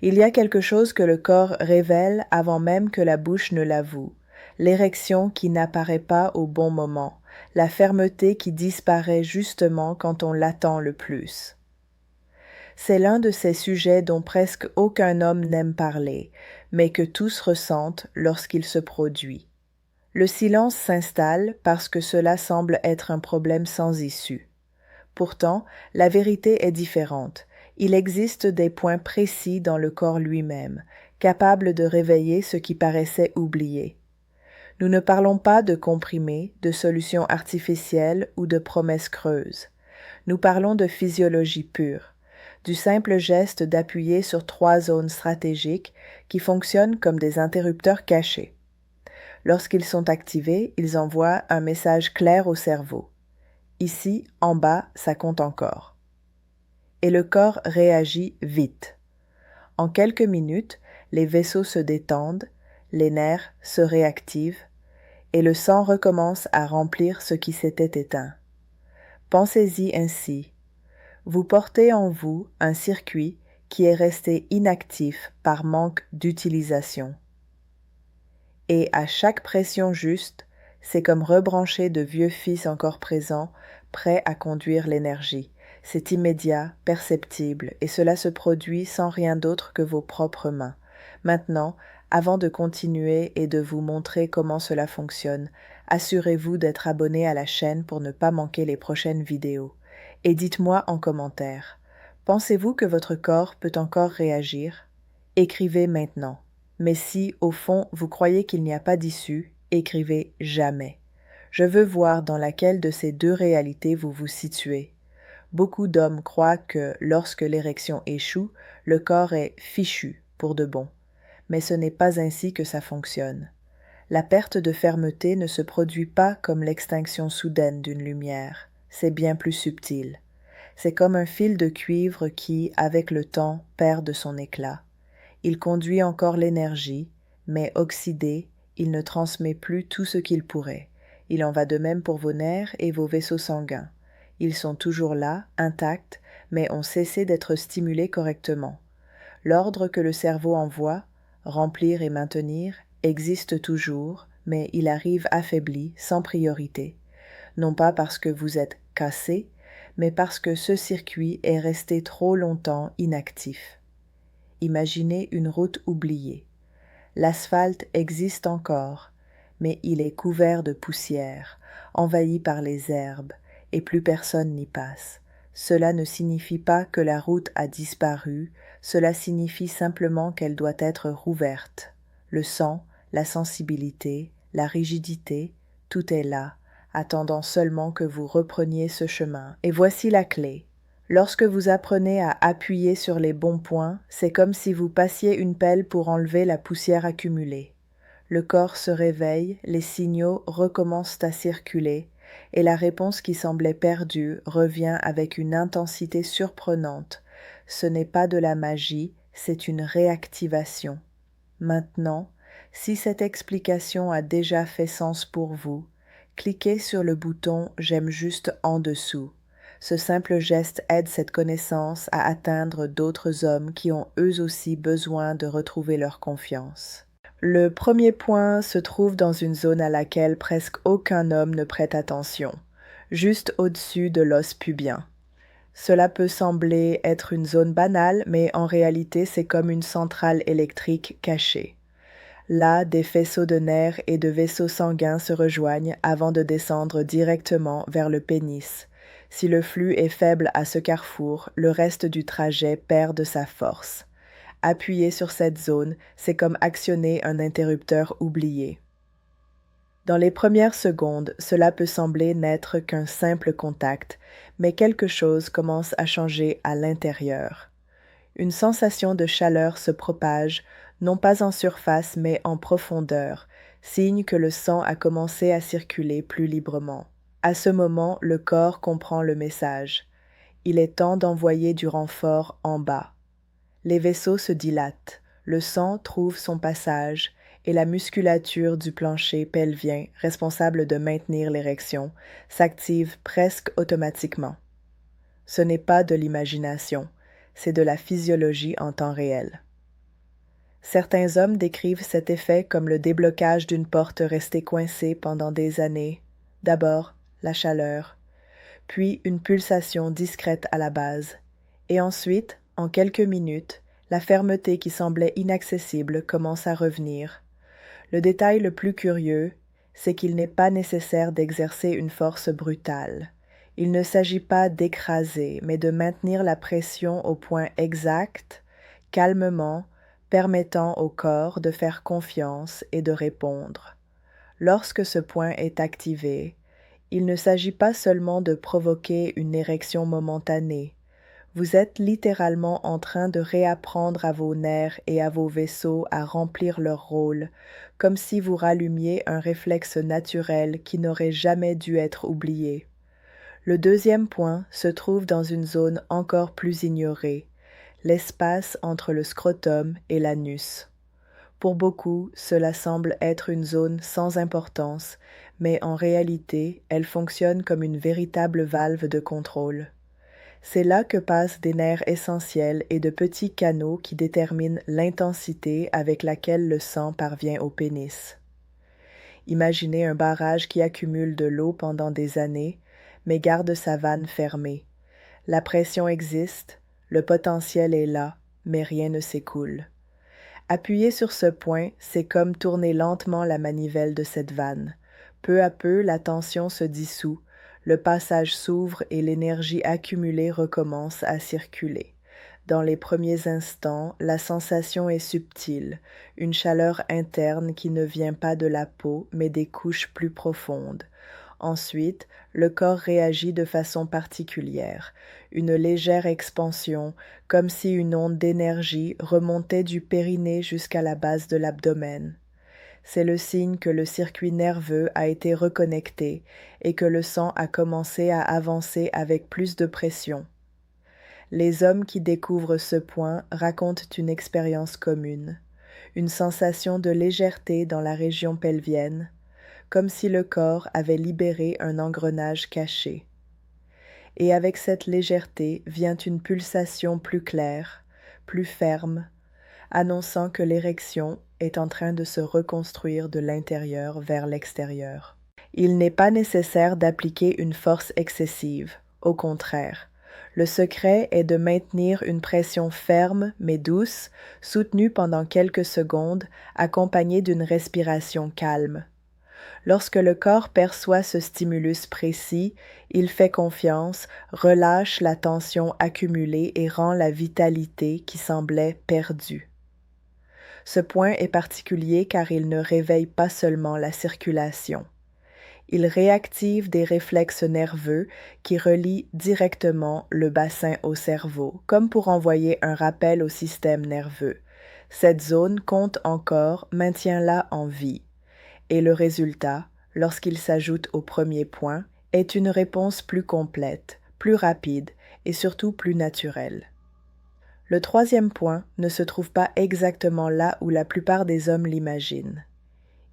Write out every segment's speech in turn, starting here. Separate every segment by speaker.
Speaker 1: Il y a quelque chose que le corps révèle avant même que la bouche ne l'avoue, l'érection qui n'apparaît pas au bon moment, la fermeté qui disparaît justement quand on l'attend le plus. C'est l'un de ces sujets dont presque aucun homme n'aime parler, mais que tous ressentent lorsqu'il se produit. Le silence s'installe parce que cela semble être un problème sans issue. Pourtant, la vérité est différente. Il existe des points précis dans le corps lui-même, capables de réveiller ce qui paraissait oublié. Nous ne parlons pas de comprimés, de solutions artificielles ou de promesses creuses. Nous parlons de physiologie pure, du simple geste d'appuyer sur 3 zones stratégiques qui fonctionnent comme des interrupteurs cachés. Lorsqu'ils sont activés, ils envoient un message clair au cerveau. Ici, en bas, ça compte encore. Et le corps réagit vite. En quelques minutes, les vaisseaux se détendent, les nerfs se réactivent, et le sang recommence à remplir ce qui s'était éteint. Pensez-y ainsi. Vous portez en vous un circuit qui est resté inactif par manque d'utilisation. Et à chaque pression juste, c'est comme rebrancher de vieux fils encore présents, prêts à conduire l'énergie. C'est immédiat, perceptible, et cela se produit sans rien d'autre que vos propres mains. Maintenant, avant de continuer et de vous montrer comment cela fonctionne, assurez-vous d'être abonné à la chaîne pour ne pas manquer les prochaines vidéos. Et dites-moi en commentaire, pensez-vous que votre corps peut encore réagir? Écrivez maintenant. Mais si, au fond, vous croyez qu'il n'y a pas d'issue, écrivez jamais. Je veux voir dans laquelle de ces deux réalités vous vous situez. Beaucoup d'hommes croient que, lorsque l'érection échoue, le corps est fichu pour de bon. Mais ce n'est pas ainsi que ça fonctionne. La perte de fermeté ne se produit pas comme l'extinction soudaine d'une lumière. C'est bien plus subtil. C'est comme un fil de cuivre qui, avec le temps, perd de son éclat. Il conduit encore l'énergie, mais oxydé, il ne transmet plus tout ce qu'il pourrait. Il en va de même pour vos nerfs et vos vaisseaux sanguins. Ils sont toujours là, intacts, mais ont cessé d'être stimulés correctement. L'ordre que le cerveau envoie, remplir et maintenir, existe toujours, mais il arrive affaibli, sans priorité. Non pas parce que vous êtes cassé, mais parce que ce circuit est resté trop longtemps inactif. Imaginez une route oubliée. L'asphalte existe encore, mais il est couvert de poussière, envahi par les herbes, et plus personne n'y passe. Cela ne signifie pas que la route a disparu, cela signifie simplement qu'elle doit être rouverte. Le sang, la sensibilité, la rigidité, tout est là, attendant seulement que vous repreniez ce chemin. Et voici la clé. Lorsque vous apprenez à appuyer sur les bons points, c'est comme si vous passiez une pelle pour enlever la poussière accumulée. Le corps se réveille, les signaux recommencent à circuler, et la réponse qui semblait perdue revient avec une intensité surprenante. Ce n'est pas de la magie, c'est une réactivation. Maintenant, si cette explication a déjà fait sens pour vous, cliquez sur le bouton « J'aime juste » en dessous. Ce simple geste aide cette connaissance à atteindre d'autres hommes qui ont eux aussi besoin de retrouver leur confiance. Le premier point se trouve dans une zone à laquelle presque aucun homme ne prête attention, juste au-dessus de l'os pubien. Cela peut sembler être une zone banale, mais en réalité c'est comme une centrale électrique cachée. Là, des faisceaux de nerfs et de vaisseaux sanguins se rejoignent avant de descendre directement vers le pénis. Si le flux est faible à ce carrefour, le reste du trajet perd de sa force. Appuyer sur cette zone, c'est comme actionner un interrupteur oublié. Dans les premières secondes, cela peut sembler n'être qu'un simple contact, mais quelque chose commence à changer à l'intérieur. Une sensation de chaleur se propage, non pas en surface mais en profondeur, signe que le sang a commencé à circuler plus librement. À ce moment, le corps comprend le message. Il est temps d'envoyer du renfort en bas. Les vaisseaux se dilatent, le sang trouve son passage et la musculature du plancher pelvien, responsable de maintenir l'érection, s'active presque automatiquement. Ce n'est pas de l'imagination, c'est de la physiologie en temps réel. Certains hommes décrivent cet effet comme le déblocage d'une porte restée coincée pendant des années. D'abord, la chaleur, puis une pulsation discrète à la base, et ensuite, en quelques minutes, la fermeté qui semblait inaccessible commence à revenir. Le détail le plus curieux, c'est qu'il n'est pas nécessaire d'exercer une force brutale. Il ne s'agit pas d'écraser, mais de maintenir la pression au point exact, calmement, permettant au corps de faire confiance et de répondre. Lorsque ce point est activé, il ne s'agit pas seulement de provoquer une érection momentanée. Vous êtes littéralement en train de réapprendre à vos nerfs et à vos vaisseaux à remplir leur rôle, comme si vous rallumiez un réflexe naturel qui n'aurait jamais dû être oublié. Le deuxième point se trouve dans une zone encore plus ignorée, l'espace entre le scrotum et l'anus. Pour beaucoup, cela semble être une zone sans importance, mais en réalité, elle fonctionne comme une véritable valve de contrôle. C'est là que passent des nerfs essentiels et de petits canaux qui déterminent l'intensité avec laquelle le sang parvient au pénis. Imaginez un barrage qui accumule de l'eau pendant des années, mais garde sa vanne fermée. La pression existe, le potentiel est là, mais rien ne s'écoule. Appuyer sur ce point, c'est comme tourner lentement la manivelle de cette vanne. Peu à peu, la tension se dissout, le passage s'ouvre et l'énergie accumulée recommence à circuler. Dans les premiers instants, la sensation est subtile, une chaleur interne qui ne vient pas de la peau, mais des couches plus profondes. Ensuite, le corps réagit de façon particulière, une légère expansion, comme si une onde d'énergie remontait du périnée jusqu'à la base de l'abdomen. C'est le signe que le circuit nerveux a été reconnecté et que le sang a commencé à avancer avec plus de pression. Les hommes qui découvrent ce point racontent une expérience commune, une sensation de légèreté dans la région pelvienne, comme si le corps avait libéré un engrenage caché. Et avec cette légèreté vient une pulsation plus claire, plus ferme, annonçant que l'érection est en train de se reconstruire de l'intérieur vers l'extérieur. Il n'est pas nécessaire d'appliquer une force excessive, au contraire. Le secret est de maintenir une pression ferme mais douce, soutenue pendant quelques secondes, accompagnée d'une respiration calme. Lorsque le corps perçoit ce stimulus précis, il fait confiance, relâche la tension accumulée et rend la vitalité qui semblait perdue. Ce point est particulier car il ne réveille pas seulement la circulation. Il réactive des réflexes nerveux qui relient directement le bassin au cerveau, comme pour envoyer un rappel au système nerveux. Cette zone compte encore, maintient-la en vie. Et le résultat, lorsqu'il s'ajoute au premier point, est une réponse plus complète, plus rapide et surtout plus naturelle. Le troisième point ne se trouve pas exactement là où la plupart des hommes l'imaginent.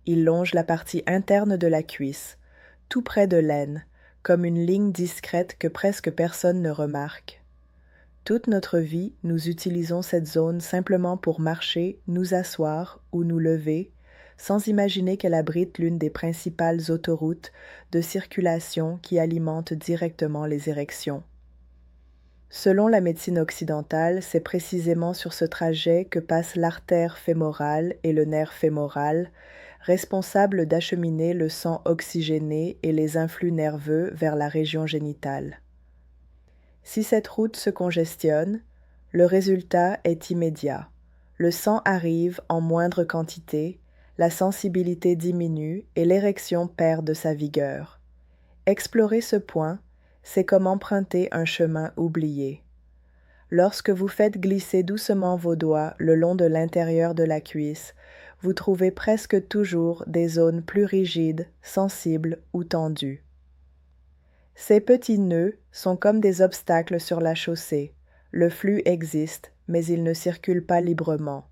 Speaker 1: Il longe la partie interne de la cuisse, tout près de l'aine, comme une ligne discrète que presque personne ne remarque. Toute notre vie, nous utilisons cette zone simplement pour marcher, nous asseoir ou nous lever, sans imaginer qu'elle abrite l'une des principales autoroutes de circulation qui alimentent directement les érections. Selon la médecine occidentale, c'est précisément sur ce trajet que passent l'artère fémorale et le nerf fémoral, responsables d'acheminer le sang oxygéné et les influx nerveux vers la région génitale. Si cette route se congestionne, le résultat est immédiat. Le sang arrive en moindre quantité, la sensibilité diminue et l'érection perd de sa vigueur. Explorer ce point, c'est comme emprunter un chemin oublié. Lorsque vous faites glisser doucement vos doigts le long de l'intérieur de la cuisse, vous trouvez presque toujours des zones plus rigides, sensibles ou tendues. Ces petits nœuds sont comme des obstacles sur la chaussée. Le flux existe, mais il ne circule pas librement.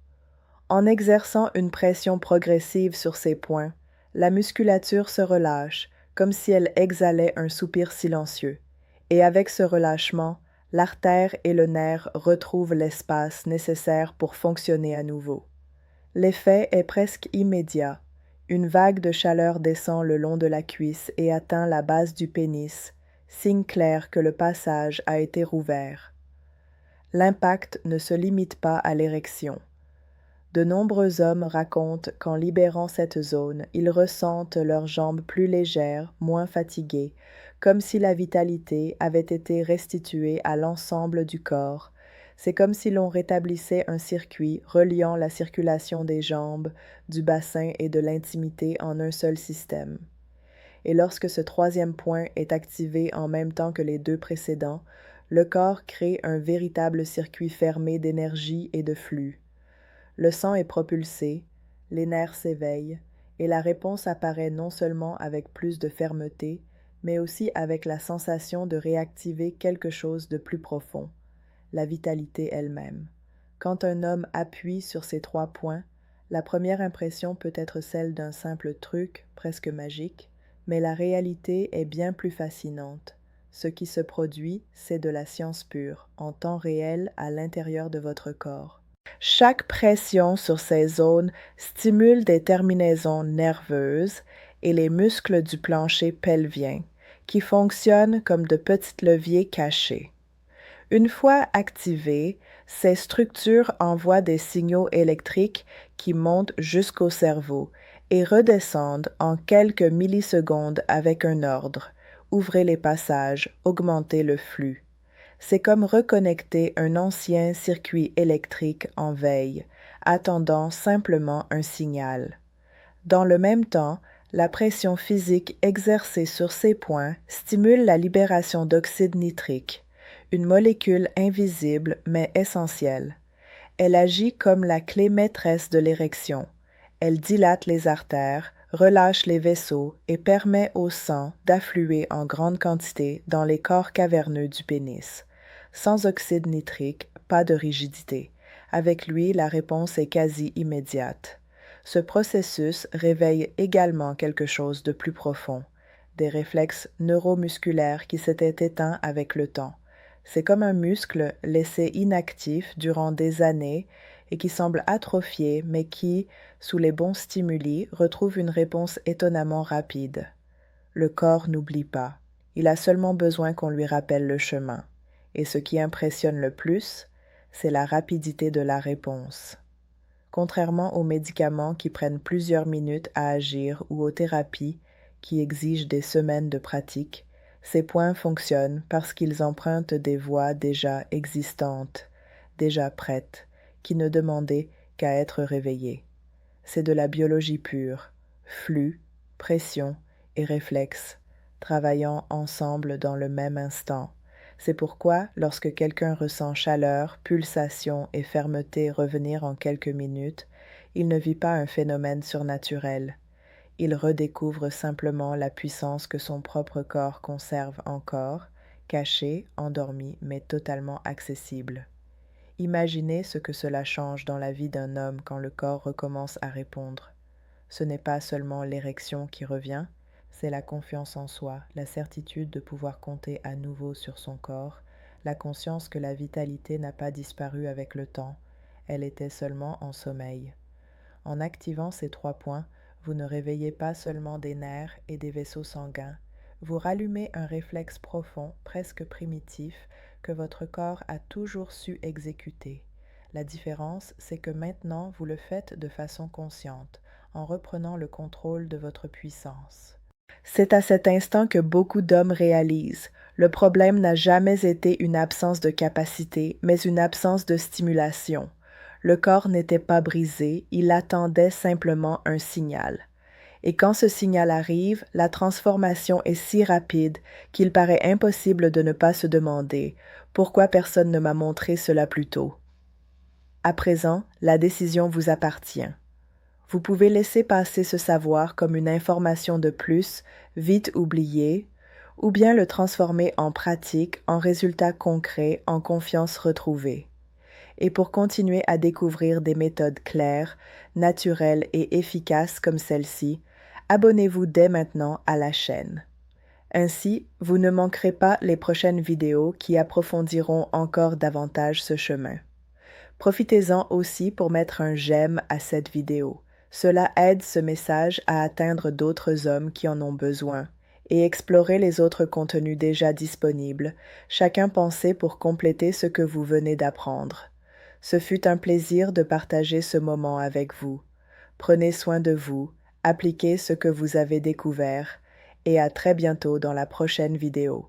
Speaker 1: En exerçant une pression progressive sur ces points, la musculature se relâche, comme si elle exhalait un soupir silencieux. Et avec ce relâchement, l'artère et le nerf retrouvent l'espace nécessaire pour fonctionner à nouveau. L'effet est presque immédiat. Une vague de chaleur descend le long de la cuisse et atteint la base du pénis, signe clair que le passage a été rouvert. L'impact ne se limite pas à l'érection. De nombreux hommes racontent qu'en libérant cette zone, ils ressentent leurs jambes plus légères, moins fatiguées, comme si la vitalité avait été restituée à l'ensemble du corps. C'est comme si l'on rétablissait un circuit reliant la circulation des jambes, du bassin et de l'intimité en un seul système. Et lorsque ce troisième point est activé en même temps que les deux précédents, le corps crée un véritable circuit fermé d'énergie et de flux. Le sang est propulsé, les nerfs s'éveillent, et la réponse apparaît non seulement avec plus de fermeté, mais aussi avec la sensation de réactiver quelque chose de plus profond, la vitalité elle-même. Quand un homme appuie sur ces 3 points, la première impression peut être celle d'un simple truc, presque magique, mais la réalité est bien plus fascinante. Ce qui se produit, c'est de la science pure, en temps réel à l'intérieur de votre corps. Chaque pression sur ces zones stimule des terminaisons nerveuses et les muscles du plancher pelvien, qui fonctionnent comme de petits leviers cachés. Une fois activées, ces structures envoient des signaux électriques qui montent jusqu'au cerveau et redescendent en quelques millisecondes avec un ordre. Ouvrez les passages, augmentez le flux. C'est comme reconnecter un ancien circuit électrique en veille, attendant simplement un signal. Dans le même temps, la pression physique exercée sur ces points stimule la libération d'oxyde nitrique, une molécule invisible mais essentielle. Elle agit comme la clé maîtresse de l'érection. Elle dilate les artères, relâche les vaisseaux et permet au sang d'affluer en grande quantité dans les corps caverneux du pénis. Sans oxyde nitrique, pas de rigidité. Avec lui, la réponse est quasi immédiate. Ce processus réveille également quelque chose de plus profond, des réflexes neuromusculaires qui s'étaient éteints avec le temps. C'est comme un muscle laissé inactif durant des années et qui semble atrophié, mais qui, sous les bons stimuli, retrouve une réponse étonnamment rapide. Le corps n'oublie pas. Il a seulement besoin qu'on lui rappelle le chemin. Et ce qui impressionne le plus, c'est la rapidité de la réponse. Contrairement aux médicaments qui prennent plusieurs minutes à agir ou aux thérapies qui exigent des semaines de pratique, ces points fonctionnent parce qu'ils empruntent des voies déjà existantes, déjà prêtes, qui ne demandaient qu'à être réveillées. C'est de la biologie pure, flux, pression et réflexe, travaillant ensemble dans le même instant. C'est pourquoi, lorsque quelqu'un ressent chaleur, pulsation et fermeté revenir en quelques minutes, il ne vit pas un phénomène surnaturel. Il redécouvre simplement la puissance que son propre corps conserve encore, caché, endormi, mais totalement accessible. Imaginez ce que cela change dans la vie d'un homme quand le corps recommence à répondre. Ce n'est pas seulement l'érection qui revient, c'est la confiance en soi, la certitude de pouvoir compter à nouveau sur son corps, la conscience que la vitalité n'a pas disparu avec le temps, elle était seulement en sommeil. En activant ces 3 points, vous ne réveillez pas seulement des nerfs et des vaisseaux sanguins, vous rallumez un réflexe profond, presque primitif, que votre corps a toujours su exécuter. La différence, c'est que maintenant vous le faites de façon consciente, en reprenant le contrôle de votre puissance. C'est à cet instant que beaucoup d'hommes réalisent. Le problème n'a jamais été une absence de capacité, mais une absence de stimulation. Le corps n'était pas brisé, il attendait simplement un signal. Et quand ce signal arrive, la transformation est si rapide qu'il paraît impossible de ne pas se demander « Pourquoi personne ne m'a montré cela plus tôt ?» À présent, la décision vous appartient. Vous pouvez laisser passer ce savoir comme une information de plus, vite oubliée, ou bien le transformer en pratique, en résultat concret, en confiance retrouvée. Et pour continuer à découvrir des méthodes claires, naturelles et efficaces comme celle-ci, abonnez-vous dès maintenant à la chaîne. Ainsi, vous ne manquerez pas les prochaines vidéos qui approfondiront encore davantage ce chemin. Profitez-en aussi pour mettre un j'aime à cette vidéo. Cela aide ce message à atteindre d'autres hommes qui en ont besoin. Et explorez les autres contenus déjà disponibles, chacun pensé pour compléter ce que vous venez d'apprendre. Ce fut un plaisir de partager ce moment avec vous. Prenez soin de vous, appliquez ce que vous avez découvert, et à très bientôt dans la prochaine vidéo.